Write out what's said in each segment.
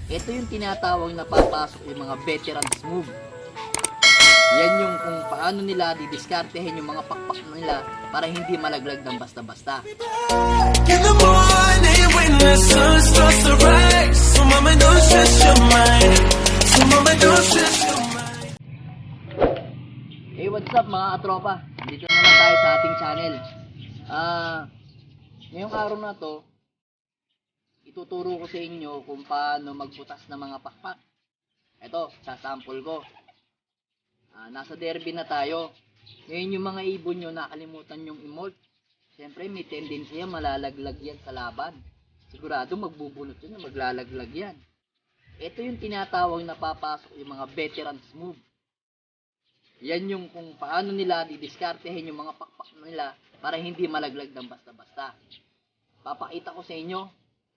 Ito yung tinatawag na papasok yung mga veterans move. Yan yung kung paano nila didiskartehin yung mga pakpak nila para hindi malaglag ng basta-basta. In the morning when the sun starts to rise, so mama don't stress your mind. So mama don't stress your mind. Hey, what's up mga katropa? Dito naman tayo sa ating channel. Ngayong araw na to, ituturo ko sa inyo kung paano magbutas ng mga pakpak. Ito, sasample ko. Nasa derby na tayo. Ngayon yung mga ibon nyo, nakalimutan yung emote. Siyempre may tendency yan, malalaglag yan sa laban. Sigurado magbubunot yan, maglalaglag yan. Ito yung tinatawag na papasok yung mga veterans move. Yan yung kung paano nila didiskartehin yung mga pakpak nila para hindi malaglag ng basta-basta. Papakita ko sa inyo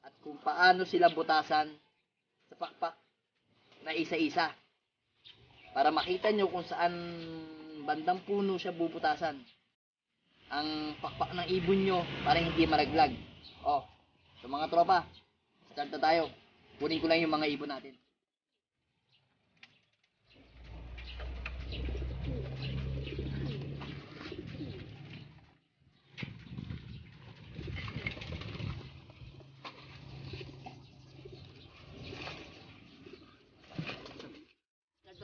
at kung paano sila butasan sa pakpak na isa-isa. Para makita nyo kung saan bandang puno siya bubutasan ang pakpak ng ibon nyo para hindi malaglag. So mga tropa, start na tayo. Kunin ko lang yung mga ibon natin.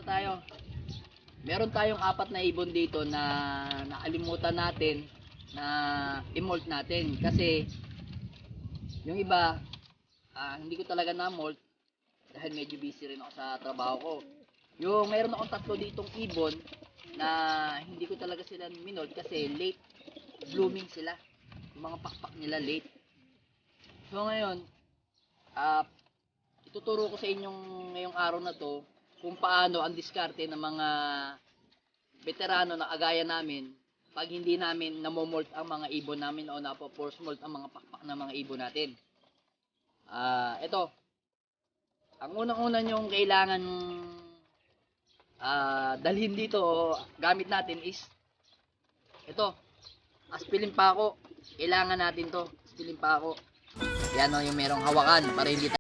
Tayo. Meron tayong 4 na ibon dito na nakalimutan natin na i-molt natin kasi yung iba hindi ko talaga na-molt dahil medyo busy rin ako sa trabaho ko. Yung meron akong 3 ditong ibon na hindi ko talaga sila minold kasi late blooming sila. Yung mga pakpak nila late. So ngayon, ituturo ko sa inyong ngayong araw na to kung paano ang diskarte ng mga veterano na agaya namin pag hindi namin namomolt ang mga ibon namin o napo-force molt ang mga pakpak ng mga ibon natin. Ito. Ang unang-una nyong kailangan dalhin dito o gamit natin is ito. Aspilin pako. Kailangan natin to. Aspilin pako. Yan o yung merong hawakan para hindi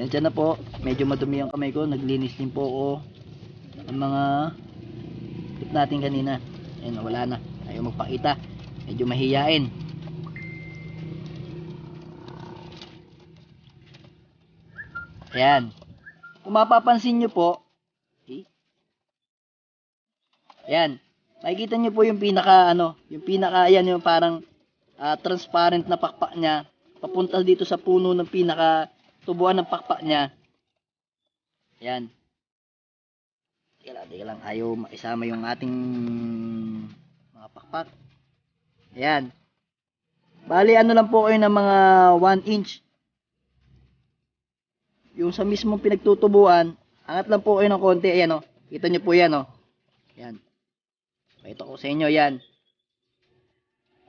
yan dyan na po, medyo madumi ang kamay ko, naglinis din po ako ng mga tip natin kanina. Ayun, wala na. Ayaw magpakita. Medyo mahiyain. Ayan. Kung mapapansin nyo po, ayan, makikita nyo po yung pinaka, ayan, yung parang transparent na pakpak niya, papunta dito sa puno ng pinaka tubuan ng pakpak niya. Ayan. Teka lang, ayaw maisama yung ating mga pakpak. Ayan. Bali, lang po kayo ng mga 1 inch. Yung sa mismong pinagtutubuan, angat lang po kayo ng konti. Ayan, kita nyo po yan, Ayan. Pakita ko sa inyo, yan.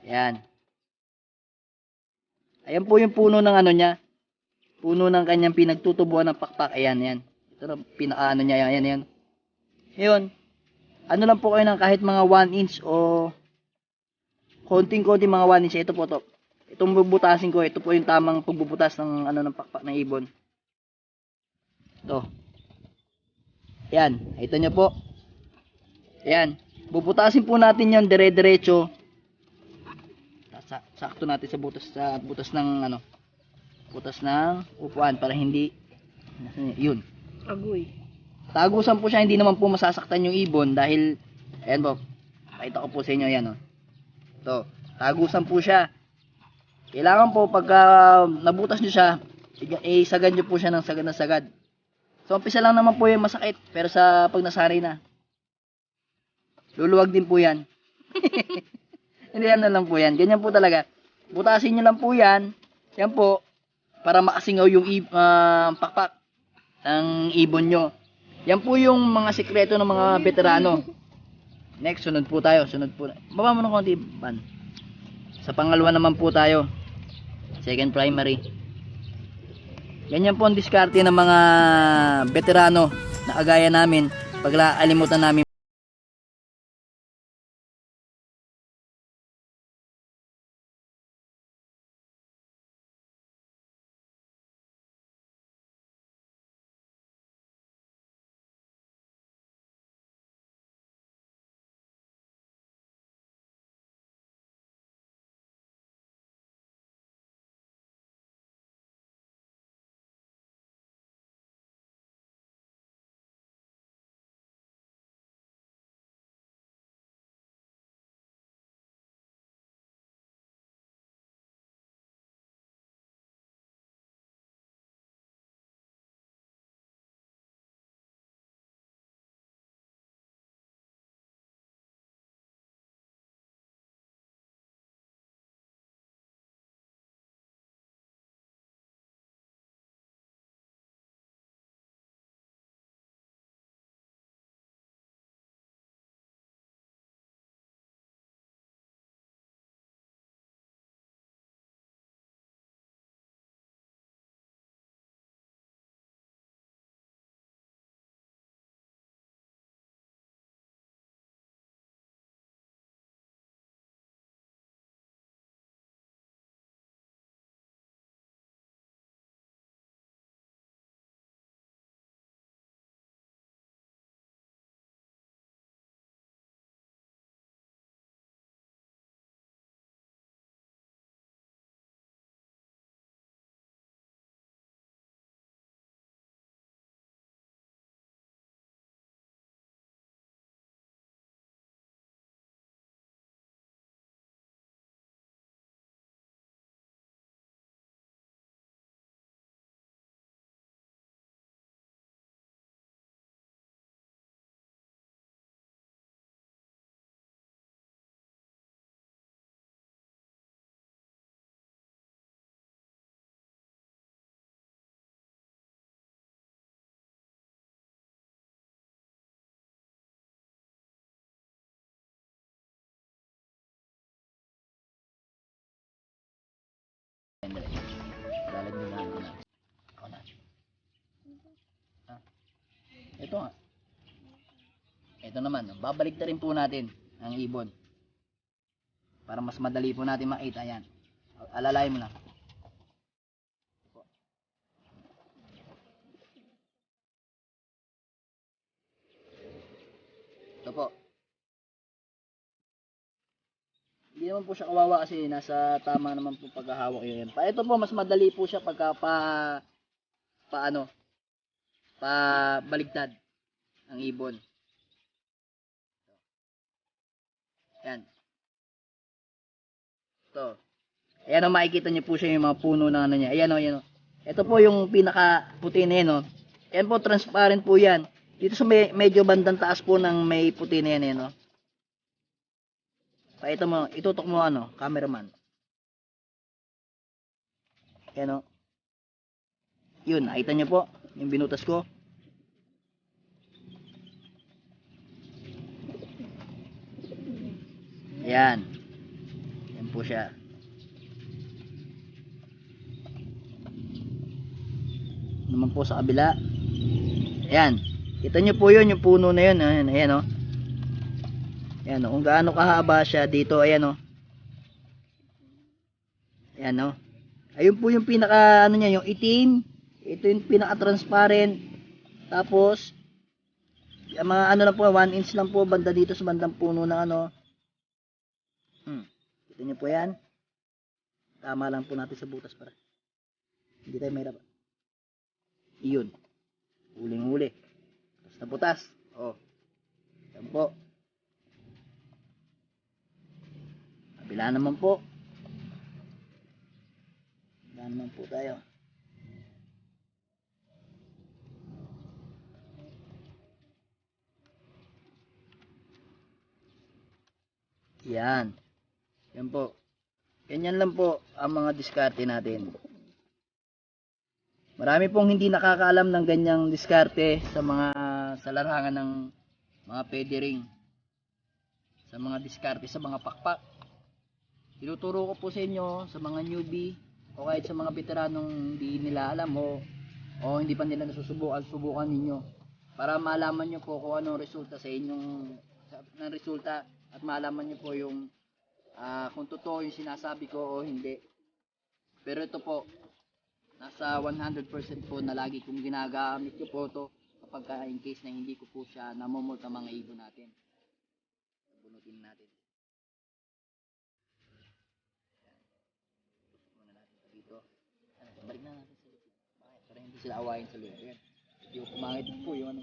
Ayan. Ayan po yung puno ng niya. Puno ng kanyang pinagtutubuan ng pakpak. Ayan, yan. Ito na, pinaka niya, yan. Ngayon, lang po kayo ng kahit mga 1 inch o konting-konting mga 1 inch. Ito po to. Itong bubutasin ko, ito po yung tamang pagbubutas ng ng pakpak ng ibon. Ito. Ayan, ito nyo po. Ayan, bubutasin po natin yon dire-diretso. Sakto natin sa butas ng butas ng upuan para hindi yun. Agoy. Tagusan po siya, hindi naman po masasaktan yung ibon dahil ayan po. Pakita ko po sa inyo yan, Ito, tagusan po siya. Kailangan po pagka nabutas nyo siya, sagad nyo po siya ng sagad na sagad. So, umpisa lang naman po yung masakit, pero sa pag nasanay na, luluwag din po yan. Hindi, lang po yan. Ganyan po talaga. Butasin nyo lang po yan. Yan po, para makasingaw yung pakpak ng ibon nyo. Yan po yung mga sikreto ng mga veterano. Next, sunod po tayo. Baba mo ng konti, Pan. Sa pangalawa naman po tayo. Second primary. Ganyan po ang diskarte ng mga veterano na kagaya namin pag alimutan namin. Ito nga. Ito naman, babalik na rin po natin ang ibon. Para mas madali po natin makita yan. Alalay mo lang. Ito po. Hindi naman po siya kawawa kasi nasa tama naman po paghahawak yun. Pa ito po mas madali po siya pagka paano, pa baligtad ang ibon. Yan. Ito. Ayan o, makikita niyo po siya yung mga puno ng ano niya. Ayan o, ayan o. Ito po yung pinaka puti na yan o. Yan po, transparent po yan. Dito sa medyo bandang taas po ng may puti na yan, ayan o. Pakita mo, itutok mo ano, cameraman. Ayan o. Yun, nakita niyo po, yung binutas ko. Ayan. Yan po siya. Naman po sa kabila. Ayan. Kita nyo po yun, yung puno na yun. Ayan, ayan o. Ayan o. Kung gaano kahaba siya dito. Ayan o. Ayan o. Ayun po yung pinaka, ano niya, yung itim. Ito yung pinaka transparent. Tapos, yung mga ano lang po, 1 inch lang po, banda dito sa bandang puno ng ano. Kita nyo po yan. Tama lang po natin sa butas para. Hindi tayo mahirap. Iyon. Huling-huli. Basta butas. Oh. Yan po. Kabila naman po. Kabila naman po tayo. Yan. Yan po. Ganyan lang po ang mga diskarte natin. Marami pong hindi nakakaalam ng ganyang diskarte sa larangan ng mga pediring. Sa mga diskarte sa mga pakpak. Tinuturo ko po sa inyo sa mga newbie o kahit sa mga veteranong hindi nila alam o hindi pa nila subukan ninyo para malaman nyo po kung anong resulta sa inyong resulta at malaman nyo po yung kung totoo yung sinasabi ko o hindi. Pero ito po nasa 100% po na lagi kong ginagamit ko po ito kapag in case na hindi ko po siya namumulta mga ibon natin. Bunutin natin. Dito. Balik na natin sa loob. Bakit? Para hindi sila awayin sa loob. Yan. Hindi ko pumangit po yung ano.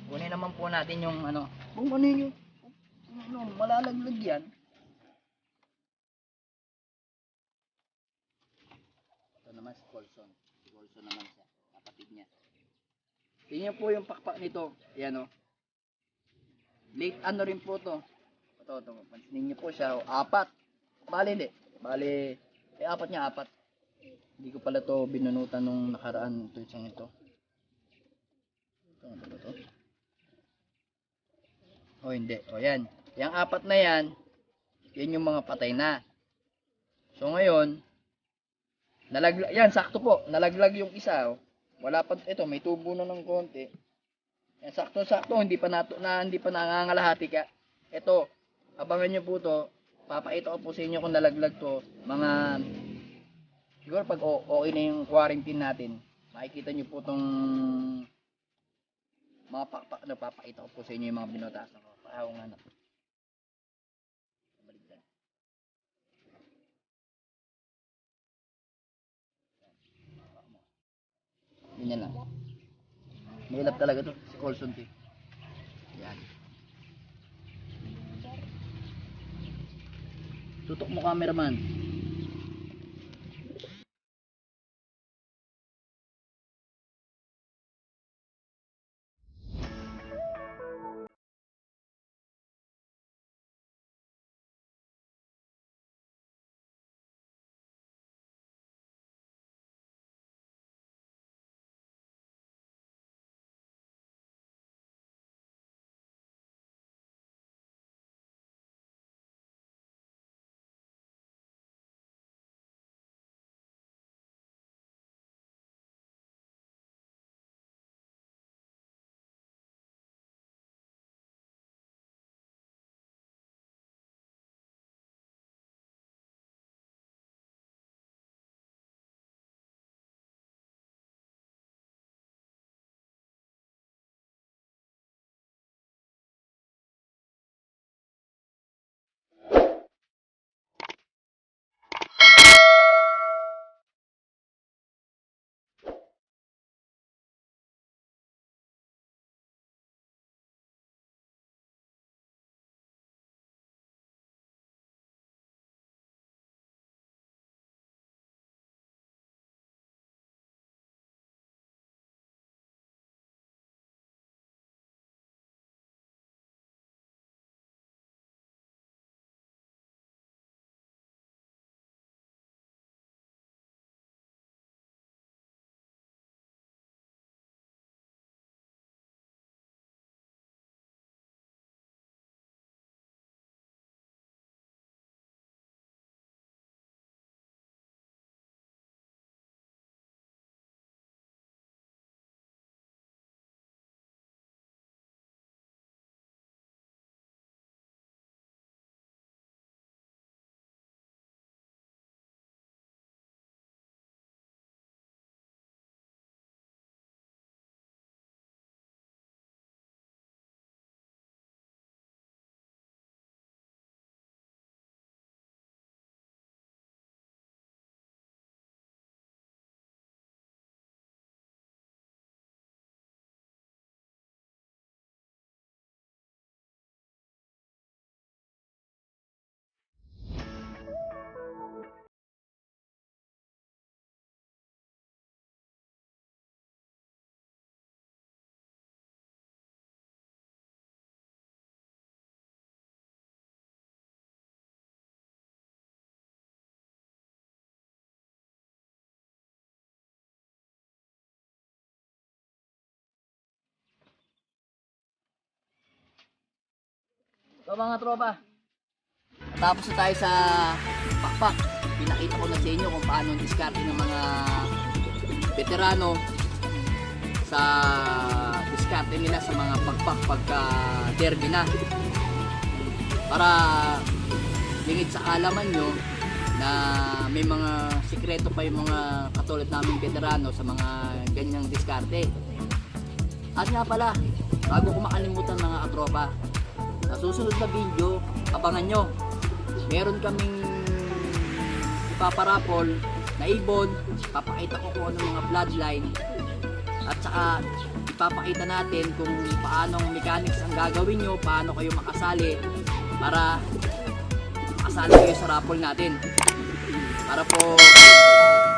Kunin naman po natin yung ano. Kung ano yun malalaglag yan. Ito naman si Colson. Si Colson naman siya. Kapatid niya. Tingnan po yung pakpak nito. Ayan o. Late ano rin po to. Ito. Pansinin niyo po siya. Apat. Bali hindi. Bali. Apat niya. Apat. Hindi ko pala to binunutan nung nakaraan. Ito isang ito. Ito. Ito. O hindi. O yan. Yung apat na yan. Yan yung mga patay na. So ngayon. Nalaglag. Yan. Sakto po. Nalaglag yung isa. O. Wala pa. Ito. May tubo na ng konti. Yan. Sakto. Hindi pa nangangalahati ka. Ito. Abangan nyo po to. Papakita ko po sa inyo kung nalaglag to. Mga. Siguro pag okay na yung quarantine natin. Makikita nyo po tong mga pakpak na papakita ko po sa inyo yung mga binutasan ko. Pakahawang anak. Baligtad. Ganyan lang. Mahilap talaga to. Si Colson T. Yan. Tutok mo cameraman. So mga tropa, tapos na tayo sa pakpak. Pinakita ko na sa inyo kung paano ang diskarte ng mga veterano sa diskarte nila sa mga pakpak pagka derby na. Para lingid sa kaalaman nyo na may mga sikreto pa yung mga katulad naming veterano sa mga ganyang diskarte. At nga pala, bago ko makalimutan mga katropa, sa susunod na video, abangan nyo. Meron kaming ipaparapol na ibon, papakita ko kung ano mga bloodline, at saka ipapakita natin kung paanong mechanics ang gagawin nyo, paano kayo makasali para makasali kayo sa raffle natin, para po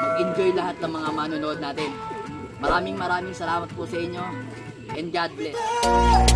mag-enjoy lahat ng mga manonood natin. Maraming salamat po sa inyo, and God bless.